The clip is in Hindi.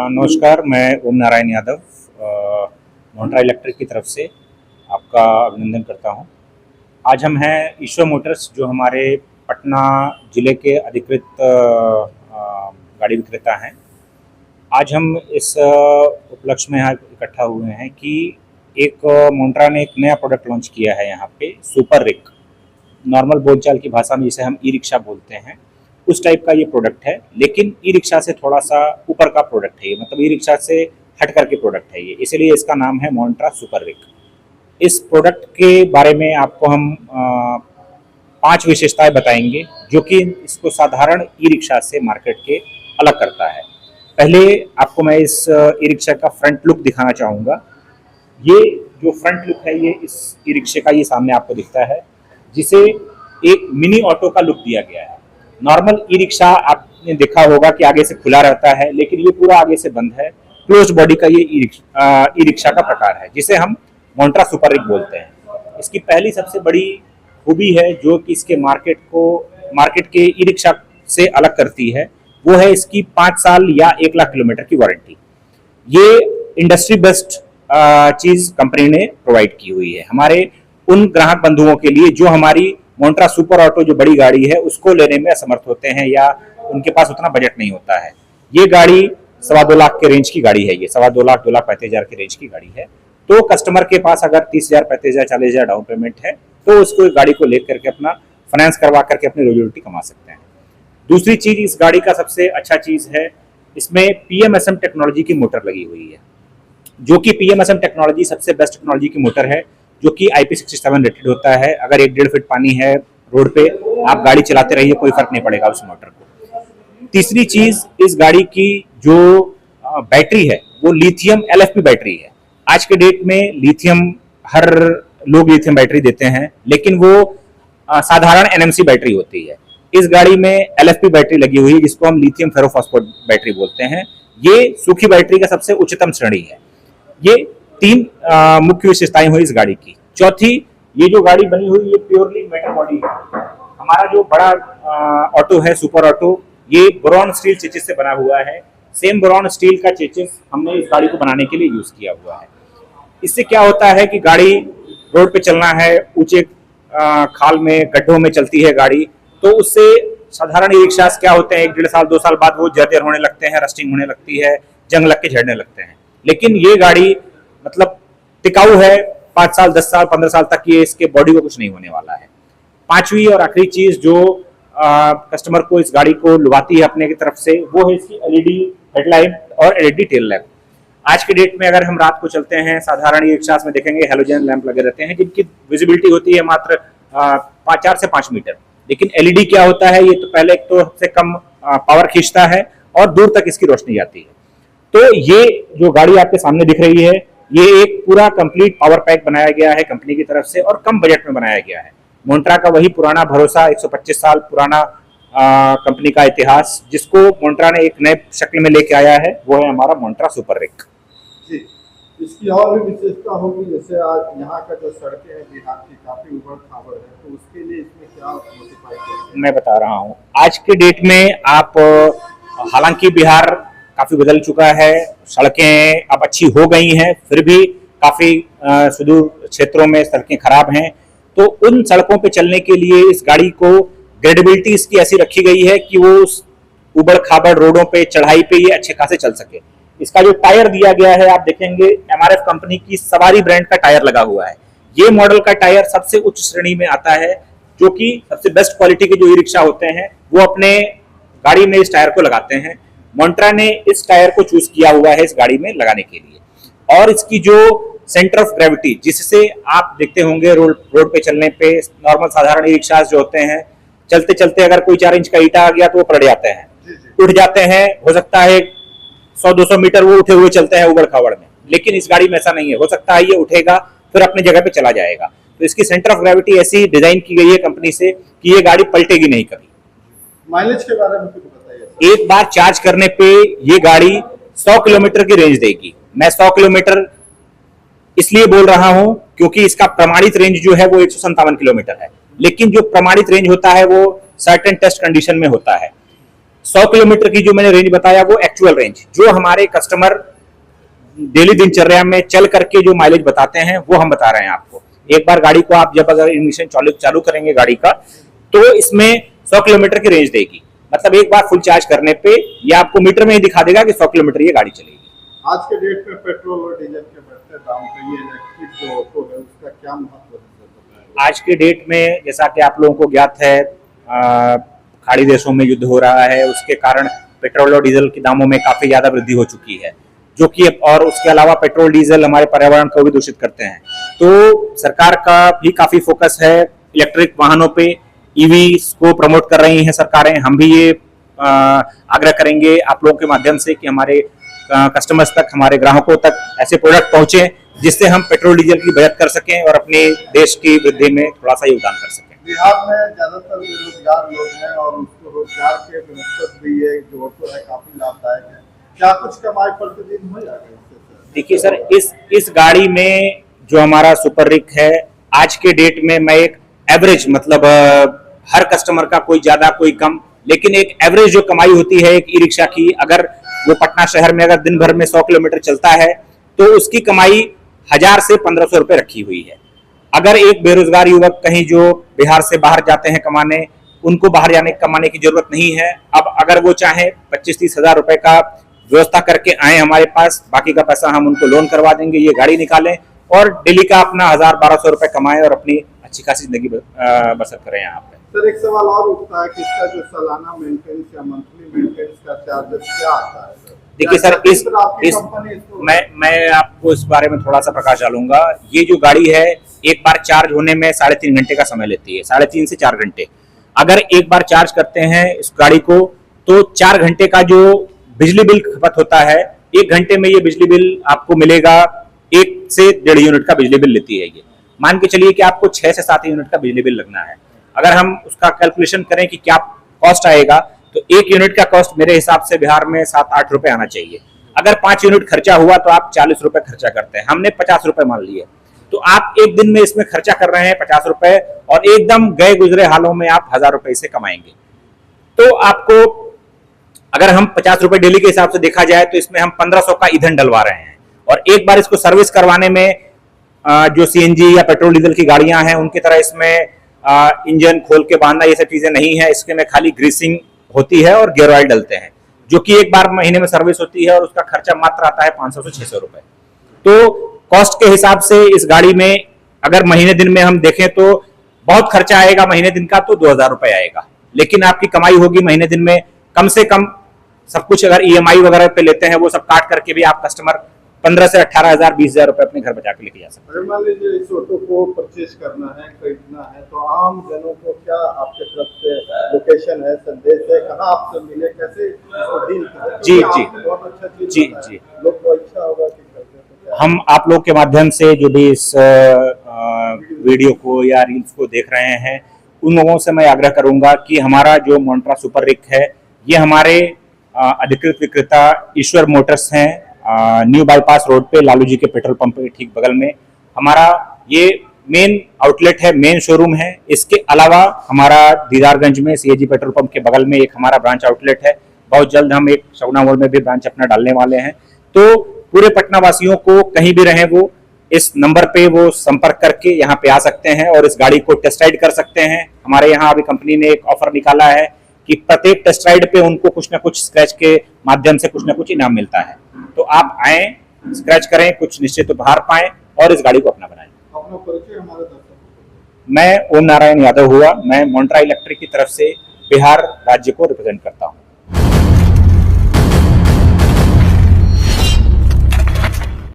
नमस्कार, मैं ओम नारायण यादव मोन्ट्रा इलेक्ट्रिक की तरफ से आपका अभिनंदन करता हूं। आज हम हैं ईश्वर मोटर्स, जो हमारे पटना ज़िले के अधिकृत गाड़ी विक्रेता हैं। आज हम इस उपलक्ष्य में यहाँ इकट्ठा हुए हैं कि एक मोन्ट्रा ने एक नया प्रोडक्ट लॉन्च किया है यहाँ पे, सुपर रिक। नॉर्मल बोलचाल की भाषा में जिसे हम ई रिक्शा बोलते हैं, उस टाइप का ये प्रोडक्ट है, लेकिन ई रिक्शा से थोड़ा सा ऊपर का प्रोडक्ट है ये, मतलब ई रिक्शा से हट करके प्रोडक्ट है ये, इसलिए इसका नाम है मोन्ट्रा सुपर रिक। इस प्रोडक्ट के बारे में आपको हम 5 विशेषताएं बताएंगे जो कि इसको साधारण ई रिक्शा से मार्केट के अलग करता है। पहले आपको मैं इस ई रिक्शा का फ्रंट लुक दिखाना चाहूँगा। ये जो फ्रंट लुक है, ये इस ई रिक्शे का ये सामने आपको दिखता है, जिसे एक मिनी ऑटो का लुक दिया गया है। नॉर्मल ई रिक्शा आपने देखा होगा कि आगे से खुला रहता है, लेकिन ये पूरा आगे से बंद है। क्लोज बॉडी का ये ई रिक्शा का प्रकार है, जिसे हम मोन्ट्रा सुपर रिक बोलते हैं। इसकी पहली सबसे बड़ी खूबी है जो कि इसके मार्केट के ई रिक्शा से अलग करती है, वो है इसकी 5 साल या 1 लाख किलोमीटर की वारंटी। ये इंडस्ट्री बेस्ट चीज कंपनी ने प्रोवाइड की हुई है हमारे उन ग्राहक बंधुओं के लिए जो हमारी मोन्ट्रा सुपर ऑटो जो बड़ी गाड़ी है उसको लेने में असमर्थ होते हैं या उनके पास उतना बजट नहीं होता है। ये गाड़ी 2.25 लाख के रेंज की गाड़ी है, ये 2.25 लाख 2,35,000 के रेंज की गाड़ी है। तो कस्टमर के पास अगर 30,000, 35,000, 40,000 डाउन पेमेंट है तो उसको इस गाड़ी को लेकर के अपना फाइनेंस करवा करके अपनी रोजी रोटी कमा सकते हैं। दूसरी चीज इस गाड़ी का सबसे अच्छा चीज है, इसमें PMSM टेक्नोलॉजी की मोटर लगी हुई है, जो कि PMSM टेक्नोलॉजी सबसे बेस्ट टेक्नोलॉजी की मोटर है, जो कि IP67 रेटेड होता है। अगर 1-1.5 फीट पानी है रोड पे, आप गाड़ी चलाते रहिए, कोई फर्क नहीं पड़ेगा उस मोटर को। तीसरी चीज, इस गाड़ी की जो बैटरी है वो लिथियम LFP बैटरी है। आज के डेट में लिथियम, हर लोग लिथियम बैटरी देते हैं, लेकिन वो साधारण NMC बैटरी होती है। इस गाड़ी में LFP बैटरी लगी हुई है, जिसको हम लिथियम फेरोफॉस्फेट बैटरी बोलते हैं। ये सूखी बैटरी का सबसे उच्चतम श्रेणी है। ये 3 मुख्य विशेषताएं हुई इस गाड़ी की। चौथी, ये जो गाड़ी बनी हुई ये प्योरली मेटल बॉडी है। हमारा जो बड़ा ऑटो है सुपर ऑटो, ये बोरॉन स्टील चेचिस से बना हुआ है। सेम बोरॉन स्टील का चेचिस हमने इस गाड़ी को बनाने के लिए यूज किया हुआ है। इससे क्या होता है कि गाड़ी रोड पे चलना है, ऊंचे खाल में, गड्ढों में चलती है गाड़ी, तो उससे साधारण ई रिक्शा क्या होते हैं, 1-1.5 साल 2 साल बाद वो जर्जर होने लगते हैं, रस्टिंग होने लगती है, जंग लग के झड़ने लगते हैं। लेकिन ये गाड़ी मतलब टिकाऊ है, 5 साल 10 साल 15 साल तक ये इसके बॉडी को कुछ नहीं होने वाला है। 5वीं और आखिरी चीज जो कस्टमर को इस गाड़ी को लुभाती है अपने की तरफ से, वो है इसकी LED हेडलाइट और LED टेल लैम्प। आज के डेट में अगर हम रात को चलते हैं, साधारण ई रिक्शा में देखेंगे हेलोजन लैंप लगे रहते हैं, जिनकी विजिबिलिटी होती है मात्र 4 से 5 मीटर। लेकिन LED क्या होता है, ये तो पहले एक तो सबसे कम पावर खींचता है और दूर तक इसकी रोशनी जाती है। तो ये जो गाड़ी आपके सामने दिख रही है, ये एक पूरा कंप्लीट पावर पैक बनाया गया है कंपनी की तरफ से और कम बजट में बनाया गया है। मोन्ट्रा का वही पुराना भरोसा, 125 साल पुराना कंपनी का इतिहास, जिसको मोन्ट्रा ने एक नए शक्ल में लेके आया है, वो है हमारा मोन्ट्रा सुपर रिक। जी, इसकी और भी विशेषता होगी, जैसे आज यहाँ का जो सड़कें हैं बिहार की काफी उबड़ खाबड़ है, तो उसके लिए इसमें क्या मॉडिफाई करते हैं? मैं बता रहा हूँ, आज के डेट में आप, हालांकि बिहार काफी बदल चुका है, सड़कें अब अच्छी हो गई हैं, फिर भी काफी सुदूर क्षेत्रों में सड़कें खराब हैं। तो उन सड़कों पे चलने के लिए इस गाड़ी को ग्रेडेबिलिटी इसकी ऐसी रखी गई है कि वो उस उबड़ खाबड़ रोडों पे, चढ़ाई पे ये अच्छे खासे चल सके। इसका जो टायर दिया गया है, आप देखेंगे MRF कंपनी की सवारी ब्रांड का टायर लगा हुआ है। ये मॉडल का टायर सबसे उच्च श्रेणी में आता है, जो कि सबसे बेस्ट क्वालिटी के जो ई रिक्शा होते हैं वो अपने गाड़ी में इस टायर को लगाते हैं। मोन्ट्रा ने इस टायर को चूज किया हुआ है इस गाड़ी में लगाने के लिए। और इसकी जो सेंटर ऑफ ग्रेविटी, जिससे आप देखते होंगे रोड पे चलने पे नॉर्मल साधारण ई रिक्शा जो होते हैं, चलते चलते अगर कोई 4 इंच का ईटा आ गया तो वो पलट जाते हैं, उठ जाते हैं, हो सकता है 100-200 मीटर वो उठे हुए चलते हैं उबड़ खाबड़ में। लेकिन इस गाड़ी में ऐसा नहीं है, हो सकता है ये उठेगा फिर अपनी जगह पे चला जाएगा। तो इसकी सेंटर ऑफ ग्रेविटी ऐसी डिजाइन की गई है कंपनी से कि ये गाड़ी पलटेगी नहीं कभी। माइलेज के बारे में कुछ बताइए। एक बार चार्ज करने पे ये गाड़ी 100 किलोमीटर की रेंज देगी। मैं 100 किलोमीटर इसलिए बोल रहा हूं क्योंकि इसका प्रमाणित रेंज जो है वो 157 किलोमीटर है, लेकिन जो प्रमाणित रेंज होता है वो सर्टेन टेस्ट कंडीशन में होता है। 100 किलोमीटर की जो मैंने रेंज बताया वो एक्चुअल रेंज, जो हमारे कस्टमर डेली दिनचर्या में चल करके जो माइलेज बताते हैं वो हम बता रहे हैं आपको। एक बार गाड़ी को आप जब अगर इग्निशन चालू करेंगे गाड़ी का, तो इसमें 100 किलोमीटर की रेंज देगी। मतलब एक बार फुल चार्ज करने पे ये आपको मीटर में ही दिखा देगा कि 100 किलोमीटर ये गाड़ी चलेगी। आज के डेट में पेट्रोल और डीजल के बढ़ते दाम पे ये इलेक्ट्रिक जो ऑटो है उसका क्या महत्व है? आज के डेट में जैसा कि आप लोगों को ज्ञात है, खाड़ी देशों में युद्ध हो रहा है, उसके कारण पेट्रोल और डीजल के दामों में काफी ज्यादा वृद्धि हो चुकी है, जो कि और उसके अलावा पेट्रोल डीजल हमारे पर्यावरण को भी दूषित करते हैं। तो सरकार का भी काफी फोकस है इलेक्ट्रिक वाहनों पे, ईवी को प्रमोट कर रही हैं सरकारें। हम भी ये आग्रह करेंगे आप लोगों के माध्यम से कि हमारे कस्टमर्स तक, हमारे ग्राहकों तक ऐसे प्रोडक्ट पहुंचे जिससे हम पेट्रोल डीजल की बचत कर सकें और अपने देश की वृद्धि में थोड़ा सा योगदान कर सकें। बिहार में ज्यादातर बेरोजगार लोग हैं और उसको रोजगार के मकसद भी ये जो ऑटो है काफी लाभदायक है। क्या कुछ कमाई प्रतिदिन हो जाएगा इससे? देखिए सर, इस गाड़ी में जो हमारा सुपर रिक है, आज के डेट में मैं एक एवरेज, मतलब हर कस्टमर का कोई ज्यादा कोई कम, लेकिन एक एवरेज जो कमाई होती है एक ई रिक्शा की, अगर वो पटना शहर में अगर दिन भर में 100 किलोमीटर चलता है तो उसकी कमाई 1000 से 1500 रुपए रखी हुई है। अगर एक बेरोजगार युवक कहीं जो बिहार से बाहर जाते हैं कमाने, उनको बाहर जाने कमाने की जरूरत नहीं है। अब अगर वो चाहे 25-30 हजार रुपए का व्यवस्था करके आए हमारे पास, बाकी का पैसा हम उनको लोन करवा देंगे, ये गाड़ी निकालें और डेली का अपना 1000-1200 रुपए कमाएं और अपनी अच्छी खासी जिंदगी बसर करें यहाँ पे। सर एक सवाल और उठता है कि इसका जो सालाना मेंटेनेंस या मंथली मेंटेनेंस का चार्जेस क्या आता है? देखिए सर, मैं आपको इस बारे में थोड़ा सा प्रकाश डालूंगा। ये जो गाड़ी है एक बार चार्ज होने में 3.5 घंटे का समय लेती है, 3.5 से 4 घंटे। अगर एक बार चार्ज करते हैं इस गाड़ी को तो 4 घंटे का जो बिजली बिल खपत होता है, 1 घंटे में ये बिजली बिल आपको मिलेगा 1 से 1.5 यूनिट का बिजली बिल लेती है ये। मान के चलिए कि आपको 6 से 7 यूनिट का बिजली बिल लगना है। अगर हम उसका कैलकुलेशन करें कि क्या कॉस्ट आएगा, तो 1 यूनिट का कॉस्ट मेरे हिसाब से बिहार में 7-8 रुपए आना चाहिए। अगर 5 यूनिट खर्चा हुआ तो आप 40 रुपए खर्चा करते हैं, हमने 50 रुपए मान लिए, तो आप एक दिन में इसमें खर्चा कर रहे हैं 50 रुपए और एकदम गए गुजरे हालों में आप 1000 रुपए से कमाएंगे। तो आपको अगर हम 50 रुपए डेली के हिसाब से देखा जाए तो इसमें हम 1500 का ईंधन डलवा रहे हैं। और एक बार इसको सर्विस करवाने में जो सीएनजी या पेट्रोल डीजल की गाड़ियां हैं उनकी तरह इसमें इंजन खोल के बांधना ये सब चीजें नहीं है। इसके में खाली ग्रीसिंग होती है और गियर ऑयल डलते हैं, जो कि एक बार महीने में सर्विस होती है और उसका खर्चा मात्र आता है 500 से 600 रुपए। तो कॉस्ट के हिसाब से इस गाड़ी में अगर महीने दिन में हम देखें तो बहुत खर्चा आएगा महीने दिन का, तो 2000 रुपए आएगा, लेकिन आपकी कमाई होगी महीने दिन में कम से कम, सब कुछ अगर ईएमआई वगैरह पे लेते हैं वो सब काट करके भी आप कस्टमर 15 से 18,000 20,000 रुपए अपने घर बचा के लेके जा सकते हैं। मान लीजिए इस ऑटो को परचेज करना है, खरीदना है, तो आम जनों को क्या आपके तरफ से लोकेशन है, संदेश है, कहाँ आपसे मिले, कैसे इसको डील करें? जी बहुत अच्छा चीज जी लोग को इच्छा होगा कि हम आप लोग के माध्यम से जो भी इस वीडियो को या रील्स को देख रहे हैं, उन लोगों से मैं आग्रह करूंगा कि हमारा जो मोन्ट्रा सुपर रिक है ये हमारे अधिकृत विक्रेता ईश्वर मोटर्स हैं, न्यू बाईपास रोड पे लालू जी के पेट्रोल पंप के ठीक बगल में हमारा ये मेन आउटलेट है, मेन शोरूम है। इसके अलावा हमारा दीदारगंज में सीएजी पेट्रोल पंप के बगल में एक हमारा ब्रांच आउटलेट है। बहुत जल्द हम एक सगुना मोड़ में भी ब्रांच अपना डालने वाले हैं। तो पूरे पटना वासियों को कहीं भी रहे वो इस नंबर पे वो संपर्क करके यहाँ पे आ सकते हैं और इस गाड़ी को टेस्ट राइड कर सकते हैं। हमारे यहाँ अभी कंपनी ने एक ऑफर निकाला है कि प्रत्येक टेस्ट राइड पे उनको कुछ ना कुछ स्क्रैच के माध्यम से कुछ ना कुछ इनाम मिलता है। तो आप आए, स्क्रैच करें, कुछ निश्चित उपहार पाएं और इस गाड़ी को अपना बनाएं। अपना परिचय हमारे दर्शकों को। मैं ओम नारायण यादव हुआ, मैं मोन्ट्रा इलेक्ट्रिक की तरफ से बिहार राज्य को रिप्रेजेंट करता हूँ।